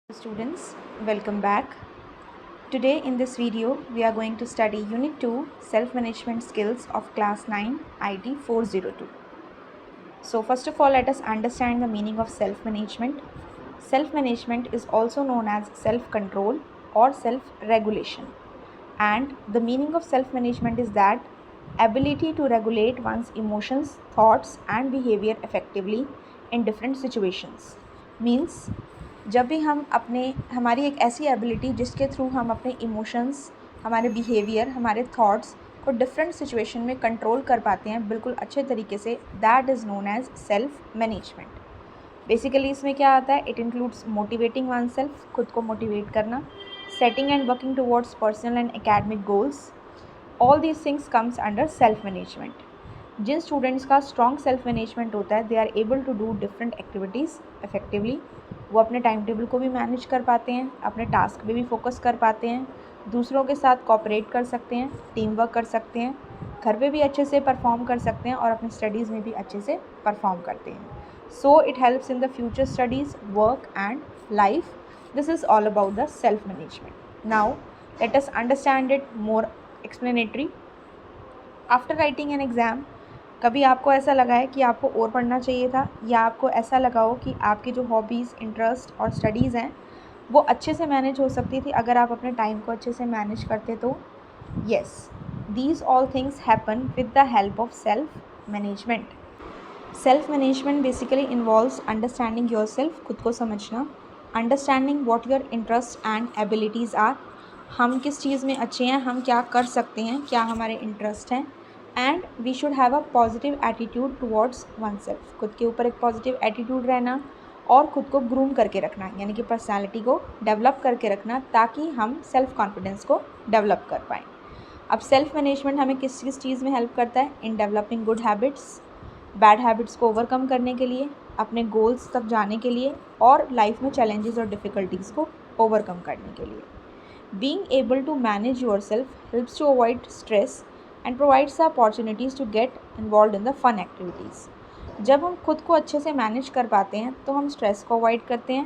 Students, welcome back. Today in this video, we are going to study Unit 2 Self-Management Skills of Class 9 IT 402. So first of all, let us understand the meaning of self-management. Self-management is also known as self-control or self-regulation. And the meaning of self-management is that ability to regulate one's emotions, thoughts and behavior effectively in different situations. Means जब भी हम हमारी एक ऐसी ability जिसके through हम अपने emotions, हमारे बिहेवियर, हमारे थॉट्स को डिफरेंट सिचुएशन में कंट्रोल कर पाते हैं बिल्कुल अच्छे तरीके से, that is known as self management. Basically इसमें क्या आता है? It includes motivating oneself, खुद को मोटिवेट करना, setting and working towards personal and academic goals. All these things comes under self management. जिन स्टूडेंट्स का स्ट्रॉन्ग सेल्फ मैनेजमेंट होता है, they are able to do different activities effectively. वो अपने time table को भी मैनेज कर पाते हैं, अपने टास्क पे भी फोकस कर पाते हैं, दूसरों के साथ कोऑपरेट कर सकते हैं, टीम वर्क कर सकते हैं, घर पे भी अच्छे से परफॉर्म कर सकते हैं और अपनी स्टडीज़ में भी अच्छे से परफॉर्म करते हैं. So it helps in the future studies, work and life. This is all about the self management. Now let us understand it more explanatory. After writing an exam, कभी आपको ऐसा लगा है कि आपको और पढ़ना चाहिए था, या आपको ऐसा लगा हो कि आपकी जो हॉबीज़, इंटरेस्ट और स्टडीज़ हैं वो अच्छे से मैनेज हो सकती थी अगर आप अपने टाइम को अच्छे से मैनेज करते तो? Yes, these all things happen with the help of self management. Self management basically involves understanding yourself, खुद को समझना, understanding what your interest and abilities are. हम किस चीज़ में अच्छे हैं, हम क्या कर सकते हैं, क्या हमारे इंटरेस्ट हैं. And we should have a positive attitude towards oneself. खुद के ऊपर एक पॉजिटिव एटीट्यूड रहना और ख़ुद को ग्रूम करके रखना, यानी कि पर्सनैलिटी को डेवलप करके रखना, ताकि हम सेल्फ कॉन्फिडेंस को डेवलप कर पाएँ. अब सेल्फ मैनेजमेंट हमें किस किस चीज़ में हेल्प करता है? In developing good habits, bad habits को ओवरकम करने के लिए, अपने गोल्स तक जाने के लिए और लाइफ में चैलेंजेस और डिफ़िकल्टीज़ को ओवरकम करने के लिए. Being able to manage yourself helps to avoid stress and provides the opportunities to get involved in the fun activities. जब हम खुद को अच्छे से मैनेज कर पाते हैं तो हम स्ट्रेस को अवॉइड करते हैं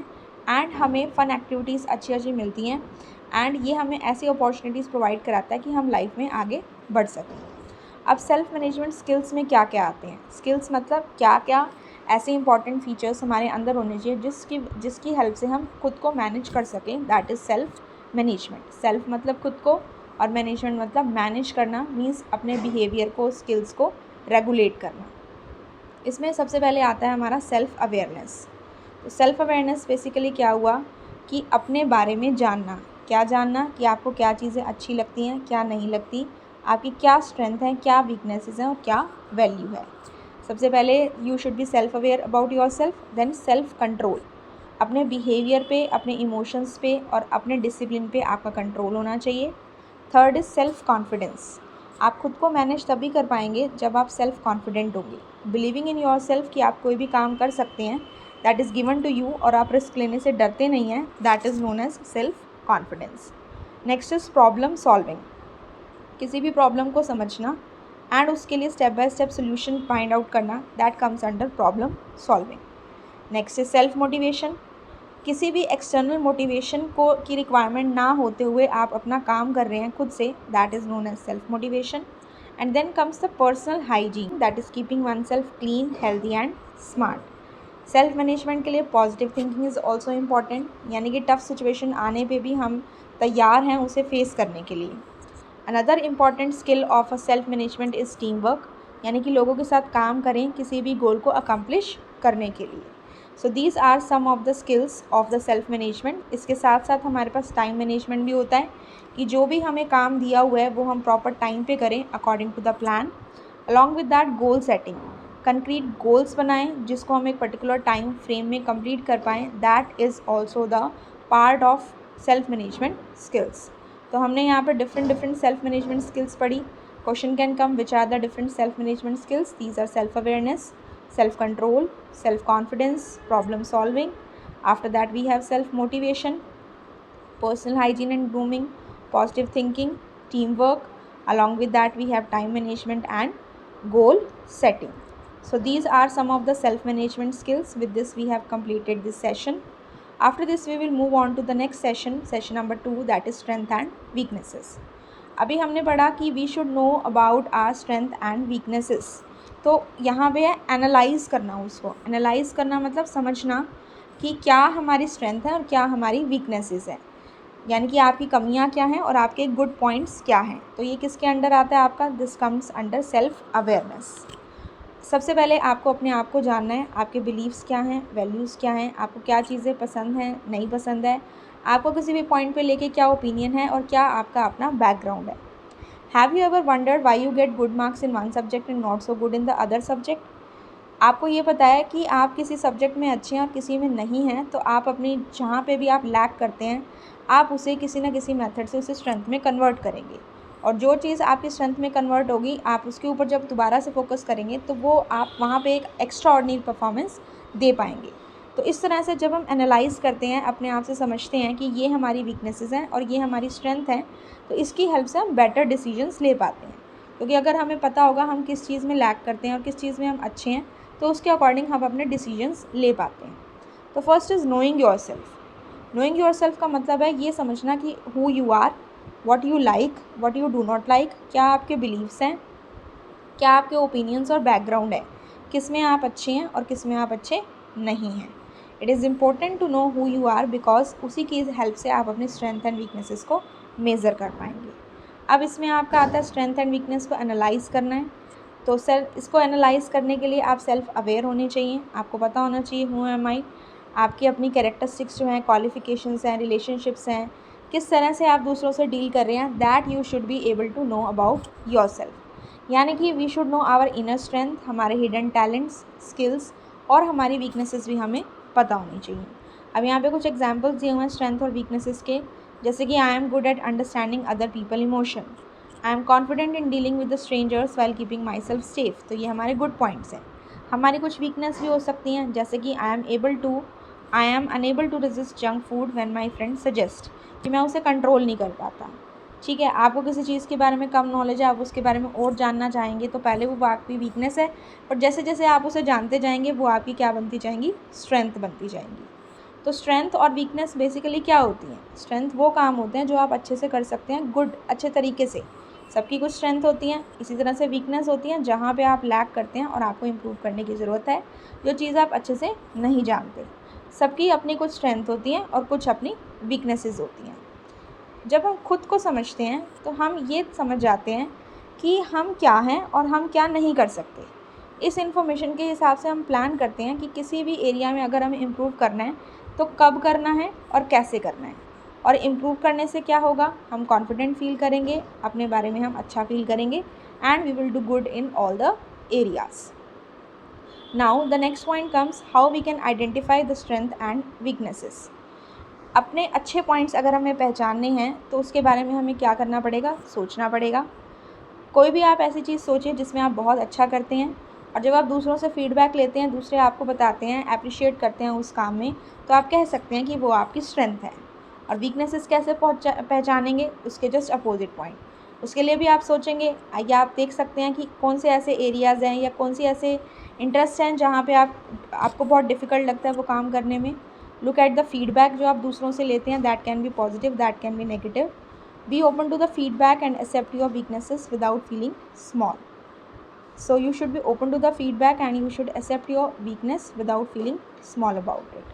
एंड हमें फ़न एक्टिविटीज़ अच्छी अच्छी मिलती हैं, एंड ये हमें ऐसी अपॉर्चुनिटीज़ प्रोवाइड कराता है कि हम लाइफ में आगे बढ़ सकें. अब सेल्फ मैनेजमेंट स्किल्स में क्या क्या आते हैं? स्किल्स मतलब क्या क्या ऐसे इंपॉर्टेंट फीचर्स हमारे अंदर होने चाहिए जिसकी हेल्प से हम खुद को मैनेज कर सकें, that is self management. Self मतलब खुद को और मैनेजमेंट मतलब मैनेज करना, मीन्स अपने बिहेवियर को, स्किल्स को रेगुलेट करना. इसमें सबसे पहले आता है हमारा सेल्फ अवेयरनेस. तो सेल्फ अवेयरनेस बेसिकली क्या हुआ कि अपने बारे में जानना. क्या जानना? कि आपको क्या चीज़ें अच्छी लगती हैं, क्या नहीं लगती, आपकी क्या स्ट्रेंथ है, क्या वीकनेसेस हैं और क्या वैल्यू है. सबसे पहले you should be self aware about yourself. Then self control, अपने बिहेवियर पे, अपने इमोशंस पे और अपने डिसिप्लिन पे आपका कंट्रोल होना चाहिए. Third is self confidence. आप खुद को मैनेज तभी कर पाएंगे जब आप सेल्फ कॉन्फिडेंट होंगे. बिलीविंग इन योर सेल्फ कि आप कोई भी काम कर सकते हैं, that is given to you, और आप रिस्क लेने से डरते नहीं हैं, that is known as self confidence. Next is problem solving. किसी भी प्रॉब्लम को समझना एंड उसके लिए step by step solution find out करना, that comes under problem solving. Next is self motivation. किसी भी एक्सटर्नल मोटिवेशन को की रिक्वायरमेंट ना होते हुए आप अपना काम कर रहे हैं खुद से, that is known as self motivation. And then comes the personal hygiene, that is keeping oneself clean, healthy and smart. Self management के लिए positive thinking is also important, यानी कि टफ सिचुएशन आने पे भी हम तैयार हैं उसे फेस करने के लिए. Another important skill of a self management is team work, यानी कि लोगों के साथ काम करें किसी भी गोल को अकम्प्लिश करने के लिए. So these are some of the skills of the self management. इसके साथ साथ हमारे पास टाइम मैनेजमेंट भी होता है कि जो भी हमें काम दिया हुआ है वो हम प्रॉपर टाइम पे करें according to the plan. Along with that goal setting, concrete goals बनाएं जिसको हम एक पर्टिकुलर टाइम फ्रेम में कंप्लीट कर पाएँ, that is also the part of self management skills. तो हमने यहाँ पर डिफरेंट सेल्फ मैनेजमेंट स्किल्स पढ़ी. Question can come, which are the different self management skills? These are self awareness, self control, self confidence, problem solving. After that we have self motivation, personal hygiene and grooming, positive thinking, teamwork. Along with that we have time management and goal setting. So these are some of the self management skills. With this we have completed this session. After this we will move on to the next session number 2, that is strength and weaknesses. अभी हमने पढ़ा कि we should know about our strength and weaknesses. तो यहाँ पे है analyse करना, उसको एनालाइज करना मतलब समझना कि क्या हमारी स्ट्रेंथ है और क्या हमारी वीकनेसेस है, यानी कि आपकी कमियाँ क्या हैं और आपके गुड पॉइंट्स क्या हैं। तो ये किसके अंडर आता है आपका, this comes under self awareness. सबसे पहले आपको अपने आप को जानना है, आपके बिलीव्स क्या हैं, वैल्यूज़ क्या हैं, आपको क्या चीज़ें पसंद हैं, नहीं पसंद है, आपको किसी भी पॉइंट पे लेके क्या ओपिनियन है और क्या आपका अपना बैकग्राउंड है। Have you ever wondered why you get good marks in one subject and not so good in the other subject. आपको ये पता है कि आप किसी सब्जेक्ट में अच्छे हैं और किसी में नहीं हैं, तो आप अपनी जहाँ पे भी आप लैक करते हैं आप उसे किसी न किसी मेथड से उसे स्ट्रेंथ में कन्वर्ट करेंगे, और जो चीज़ आपकी स्ट्रेंथ में कन्वर्ट होगी आप उसके ऊपर जब दोबारा से फोकस करेंगे तो वो आप वहाँ पे एक एक्स्ट्रा ऑर्डिनरी परफॉर्मेंस दे पाएंगे। तो इस तरह से जब हम एनालाइज़ करते हैं, अपने आप से समझते हैं कि ये हमारी वीकनेसेस हैं और ये हमारी स्ट्रेंथ है, तो इसकी हेल्प से हम बेटर डिसीजंस ले पाते हैं। क्योंकि अगर हमें पता होगा हम किस चीज़ में लैक करते हैं और किस चीज़ में हम अच्छे हैं, तो उसके अकॉर्डिंग हम अपने डिसीजंस ले पाते हैं। तो first is knowing yourself. Knowing yourself का मतलब है ये समझना कि who you are, what you like, what you do not like, क्या आपके बिलीव्स हैं, क्या आपके ओपिनियंस और बैकग्राउंड है, किस में आप अच्छे हैं और किस में आप अच्छे नहीं हैं। It is important to know who you are because उसी की हेल्प से आप अपने स्ट्रेंथ एंड वीकनेसेस को मेज़र कर पाएंगे। अब इसमें आपका आता है स्ट्रेंथ एंड वीकनेस को एनालाइज़ करना है। तो इसको एनालाइज़ करने के लिए आप सेल्फ अवेयर होने चाहिए, आपको पता होना चाहिए हु एम आई, आपकी अपनी कैरेक्टरिस्टिक्स जो हैं, क्वालिफिकेशंस हैं, रिलेशनशिप्स हैं, किस तरह से आप दूसरों से डील कर रहे हैं, that you should be able to know about yourself. यानी कि we should know our inner strength, हमारे हिडन टैलेंट्स, स्किल्स और हमारी वीकनेसेस भी हमें पता होनी चाहिए। अब यहाँ पे कुछ एग्जांपल्स दिए हुए हैं स्ट्रेंथ और वीकनेसेस के, जैसे कि I am good at understanding other people emotion, I am confident in dealing with the strangers while keeping my self safe. तो ये हमारे गुड पॉइंट्स हैं। हमारी कुछ वीकनेस भी हो सकती हैं, जैसे कि I am unable to resist junk food when my friend suggest, कि मैं उसे कंट्रोल नहीं कर पाता। ठीक है, आपको किसी चीज़ के बारे में कम नॉलेज है, आप उसके बारे में और जानना चाहेंगे, तो पहले वो आपकी वीकनेस है, और जैसे जैसे आप उसे जानते जाएंगे वो आपकी क्या बनती जाएंगी, स्ट्रेंथ बनती जाएंगी। तो स्ट्रेंथ और वीकनेस बेसिकली क्या होती हैं, स्ट्रेंथ वो काम होते हैं जो आप अच्छे से कर सकते हैं, गुड अच्छे तरीके से, सबकी कुछ स्ट्रेंथ होती हैं। इसी तरह से वीकनेस होती हैं जहाँ पे आप लैक करते हैं और आपको इम्प्रूव करने की ज़रूरत है, जो चीज़ आप अच्छे से नहीं जानते। सबकी अपनी कुछ स्ट्रेंथ होती हैं और कुछ अपनी वीकनेसेस होती हैं। जब हम खुद को समझते हैं तो हम ये समझ जाते हैं कि हम क्या हैं और हम क्या नहीं कर सकते। इस इन्फॉर्मेशन के हिसाब से हम प्लान करते हैं कि किसी भी एरिया में अगर हमें इम्प्रूव करना है तो कब करना है और कैसे करना है, और इम्प्रूव करने से क्या होगा, हम कॉन्फिडेंट फील करेंगे, अपने बारे में हम अच्छा फील करेंगे, and we will do good in all the areas. Now the next point comes how we can identify the strength and weaknesses. अपने अच्छे पॉइंट्स अगर हमें पहचानने हैं तो उसके बारे में हमें क्या करना पड़ेगा, सोचना पड़ेगा। कोई भी आप ऐसी चीज़ सोचिए जिसमें आप बहुत अच्छा करते हैं, और जब आप दूसरों से फीडबैक लेते हैं, दूसरे आपको बताते हैं, अप्रिशिएट करते हैं उस काम में, तो आप कह सकते हैं कि वो आपकी स्ट्रेंथ है। और वीकनेसेस कैसे पहचानेंगे, उसके जस्ट अपोजिट पॉइंट, उसके लिए भी आप सोचेंगे, या आप देख सकते हैं कि कौन से ऐसे एरियाज़ हैं या कौन से ऐसे इंटरेस्ट हैं जहाँ पे आपको बहुत डिफ़िकल्ट लगता है वो काम करने में। लुक एट द फीडबैक जो आप दूसरों से लेते हैं, that can be positive, that can be negative. Be open to the feedback and accept your weaknesses without feeling small. So you should be open to the feedback and you should accept your weakness without feeling small about it.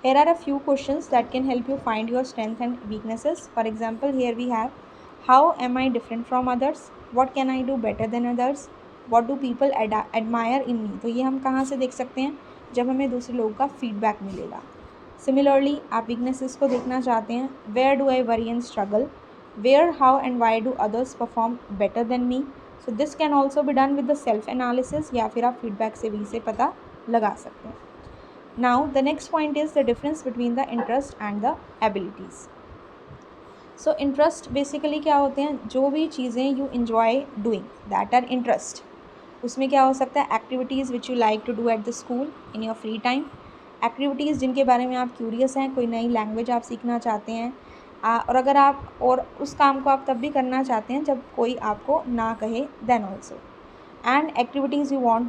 Here are a few questions that can help you find your strength and weaknesses. For example, here we have, how am I different from others? What can I do better than others? What do people admire in me? तो ये हम कहाँ से देख सकते हैं, जब हमें दूसरे लोगों का फीडबैक मिलेगा। Similarly, आप weaknesses को देखना चाहते हैं, where do I worry and struggle? Where, how and why do others perform better than me? So this can also be done with the self analysis, या फिर आप फीडबैक से भी इसे पता लगा सकते हैं। Now the next point is the difference between the interest and the abilities. So interest basically क्या होते हैं, जो भी चीज़ें you enjoy doing, that are interest। उसमें क्या हो सकता है, activities which you like to do at the school in your free time, activities जिनके बारे में आप क्यूरियस हैं, कोई नई लैंग्वेज आप सीखना चाहते हैं, और अगर आप और उस काम को आप तब भी करना चाहते हैं जब कोई आपको ना कहे, then also. And activities you want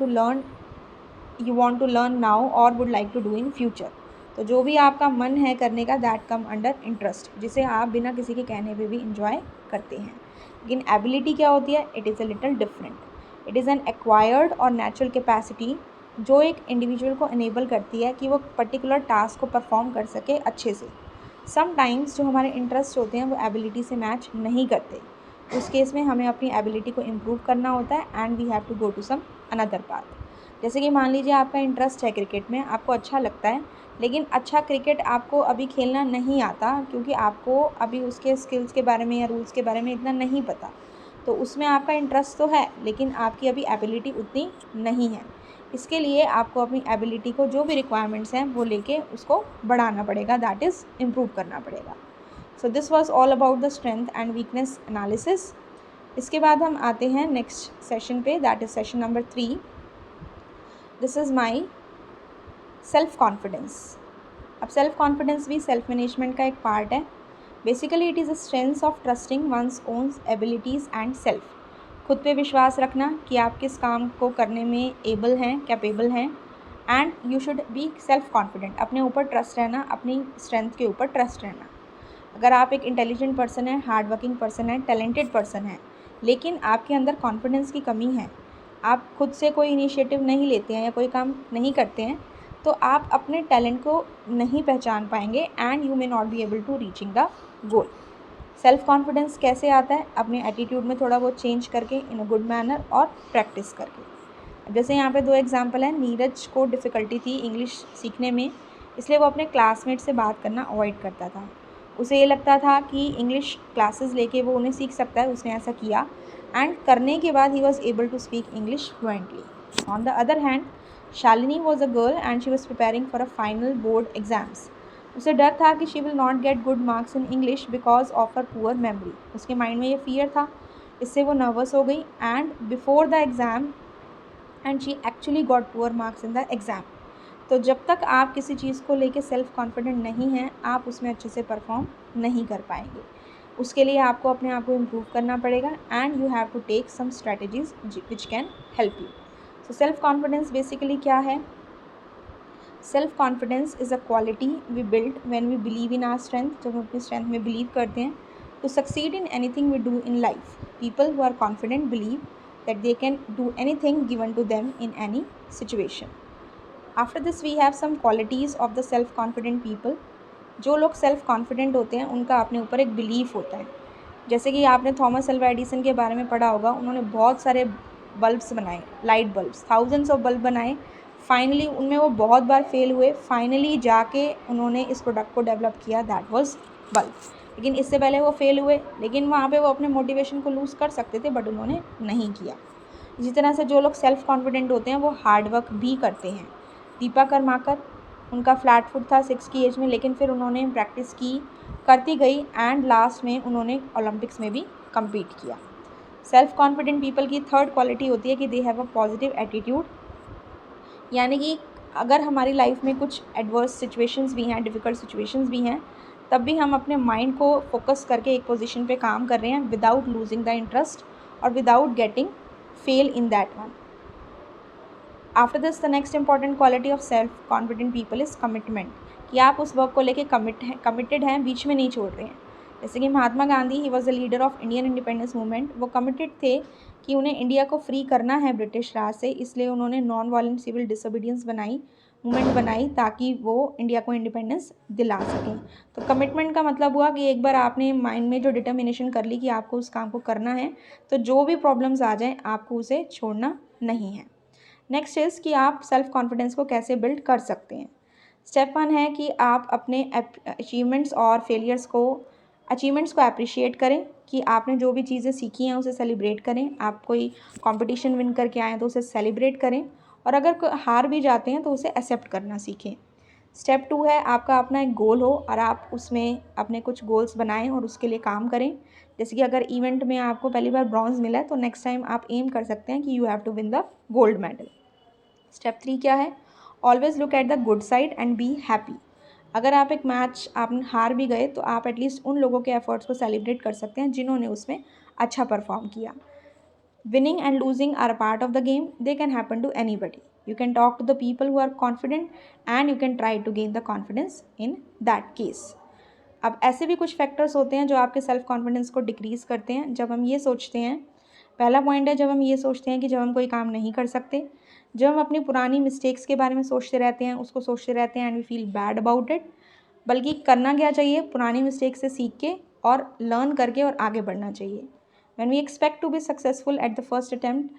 to learn now or would like to do in future. तो जो भी आपका मन है करने का, दैट कम अंडर इंटरेस्ट, जिसे आप बिना किसी के कहने पे भी इंजॉय करते हैं। लेकिन एबिलिटी क्या होती है? It is a little different. It is an acquired और नेचुरल कैपेसिटी जो एक इंडिविजुअल को इनेबल करती है कि वो पर्टिकुलर टास्क को परफॉर्म कर सके अच्छे से। समटाइम्स जो हमारे इंटरेस्ट होते हैं वो एबिलिटी से मैच नहीं करते, उस केस में हमें अपनी एबिलिटी को इम्प्रूव करना होता है and we have to go to some another path. जैसे कि मान लीजिए आपका इंटरेस्ट है क्रिकेट में, आपको अच्छा लगता है, लेकिन अच्छा क्रिकेट आपको अभी खेलना नहीं आता क्योंकि आपको अभी उसके स्किल्स के बारे में या रूल्स के बारे में इतना नहीं पता। तो उसमें आपका इंटरेस्ट तो है लेकिन आपकी अभी एबिलिटी उतनी नहीं है। इसके लिए आपको अपनी एबिलिटी को जो भी रिक्वायरमेंट्स हैं वो लेके उसको बढ़ाना पड़ेगा, दैट इज़ इम्प्रूव करना पड़ेगा। So this was all about the strength and weakness analysis. इसके बाद हम आते हैं नेक्स्ट सेशन पे, that is session number 3। This is my self confidence. अब सेल्फ कॉन्फिडेंस भी सेल्फ मैनेजमेंट का एक पार्ट है। Basically it is a strength of trusting one's own abilities and self. खुद पे विश्वास रखना कि आप किस काम को करने में एबल हैं, कैपेबल हैं, and you should be self confident. अपने ऊपर ट्रस्ट रहना, अपनी स्ट्रेंथ के ऊपर ट्रस्ट रहना। अगर आप एक इंटेलिजेंट पर्सन है, हार्ड वर्किंग पर्सन है, टैलेंटेड पर्सन है, लेकिन आपके अंदर कॉन्फिडेंस की कमी है, आप खुद से कोई इनिशिएटिव नहीं लेते हैं या कोई काम नहीं करते हैं, तो आप अपने टैलेंट को नहीं पहचान पाएंगे and you may not be able to reaching the goal. Self confidence कैसे आता है? अपने एटीट्यूड में थोड़ा बहुत चेंज करके, इन अ गुड मैनर और प्रैक्टिस करके। जैसे यहाँ पे 2 एग्जांपल हैं। नीरज को डिफ़िकल्टी थी इंग्लिश सीखने में, इसलिए वो अपने क्लासमेट से बात करना अवॉइड करता था। उसे ये लगता था कि इंग्लिश क्लासेस लेके वो उन्हें सीख सकता है, उसने ऐसा किया एंड करने के बाद ही was able to speak English fluently. On the other hand, Shalini was a girl and she was preparing for a final board exams. उसे डर था कि she will not get good marks in English because of her poor memory. उसके mind में ये fear था, इससे वो नर्वस हो गई and before the exam and she actually got poor marks in the exam. तो जब तक आप किसी चीज़ को लेके सेल्फ कॉन्फिडेंट नहीं हैं, आप उसमें अच्छे से परफॉर्म नहीं कर पाएंगे। उसके लिए आपको अपने आप को इम्प्रूव करना पड़ेगा and you have to take some strategies which can help you. So self confidence basically क्या है? Self confidence is a quality we build when we believe in our strength. जब हम अपनी स्ट्रेंथ में बिलीव करते हैं, to succeed in anything we do in life. People who are confident believe that they can do anything given to them in any situation. After this we have some qualities of the self confident people. जो लोग self confident होते हैं उनका अपने ऊपर एक belief होता है। जैसे कि आपने थॉमस अल्वा एडिसन के बारे में पढ़ा होगा, उन्होंने बहुत सारे बल्ब्स बनाए, light bulbs, thousands of bulb बनाए। फाइनली उनमें वो बहुत बार फेल हुए, फाइनली जाके उन्होंने इस प्रोडक्ट को डेवलप किया, दैट वाज बल्ब। लेकिन इससे पहले वो फेल हुए, लेकिन वहाँ पे वो अपने मोटिवेशन को लूज़ कर सकते थे बट उन्होंने नहीं किया। इसी तरह से जो लोग सेल्फ कॉन्फिडेंट होते हैं वो हार्ड वर्क भी करते हैं। दीपा कर्माकर, उनका फ्लैट फुट था 6 की एज में, लेकिन फिर उन्होंने प्रैक्टिस की, करती गई एंड लास्ट में उन्होंने ओलंपिक्स में भी कम्पीट किया। सेल्फ कॉन्फिडेंट पीपल की थर्ड क्वालिटी होती है कि they have a positive attitude. यानी कि अगर हमारी लाइफ में कुछ एडवर्स सिचुएशंस भी हैं, डिफ़िकल्ट सिचुएशंस भी हैं, तब भी हम अपने माइंड को फोकस करके एक पोजीशन पे काम कर रहे हैं विदाउट लूजिंग द इंटरेस्ट और without getting fail in that one. After this the next important quality of self confident people is commitment, कि आप उस वर्क को लेके कमिटेड हैं, बीच में नहीं छोड़ रहे हैं। जैसे कि Mahatma Gandhi, he was the leader of Indian independence movement. वो कमिटेड थे कि उन्हें इंडिया को फ्री करना है ब्रिटिश राज से, इसलिए उन्होंने non violent civil disobedience movement बनाई ताकि वो इंडिया को इंडिपेंडेंस दिला सकें। तो कमिटमेंट का मतलब हुआ कि एक बार आपने माइंड में जो डिटर्मिनेशन कर ली कि आपको उस काम को करना है, तो जो भी प्रॉब्लम्स आ जाएँ आपको उसे छोड़ना नहीं है। नेक्स्ट इज़ कि आप सेल्फ कॉन्फिडेंस को कैसे बिल्ड कर सकते हैं। स्टेप 1 है कि आप अपने अचीवमेंट्स को अप्रिशिएट करें, कि आपने जो भी चीज़ें सीखी हैं उसे सेलिब्रेट करें। आप कोई कंपटीशन विन करके आए हैं तो उसे सेलिब्रेट करें, और अगर हार भी जाते हैं तो उसे एक्सेप्ट करना सीखें। स्टेप 2 है आपका अपना एक गोल हो और आप उसमें अपने कुछ गोल्स बनाएं और उसके लिए काम करें। जैसे कि अगर इवेंट में आपको पहली बार ब्रॉन्ज मिला है तो नेक्स्ट टाइम आप एम कर सकते हैं कि you have to win the gold medal. Step 3 क्या है? Always look at the good side and be happy. अगर आप एक मैच आप हार भी गए तो आप एटलीस्ट उन लोगों के एफर्ट्स को सेलिब्रेट कर सकते हैं जिन्होंने उसमें अच्छा परफॉर्म किया। Winning and losing are a part of the game, they can happen to anybody. You can talk to the people who are confident and you can try to gain the confidence in that case. अब ऐसे भी कुछ factors होते हैं जो आपके self confidence को decrease करते हैं जब हम ये सोचते हैं, पहला पॉइंट है जब हम ये सोचते हैं कि जब हम कोई काम नहीं कर सकते, जब हम अपनी पुरानी मिस्टेक्स के बारे में सोचते रहते हैं, उसको सोचते रहते हैं and we feel bad about it. बल्कि करना क्या चाहिए, पुरानी मिस्टेक से सीख के और लर्न करके और आगे बढ़ना चाहिए। When we expect to be successful at the first attempt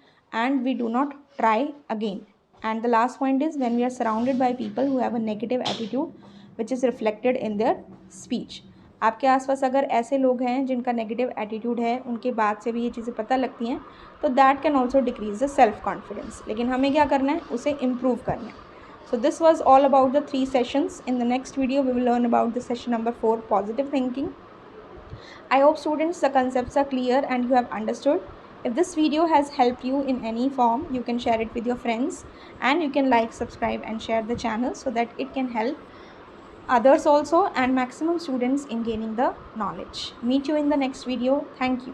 and we do not try again. And the last point is when we are surrounded by people who have a negative attitude which is reflected in their speech. आपके आसपास अगर ऐसे लोग हैं जिनका negative attitude है, उनके बात से भी ये चीज़ें पता लगती हैं, तो that can also decrease the self confidence. लेकिन हमें क्या करना है, उसे इम्प्रूव करना है। So this was all about the 3 sessions. In the next video we will learn about the session number 4, positive thinking. I hope students the concepts are clear and you have understood. If this video has helped you in any form, you can share it with your friends and you can like, subscribe and share the channel so that it can help others also and maximum students in gaining the knowledge. Meet you in the next video. Thank you.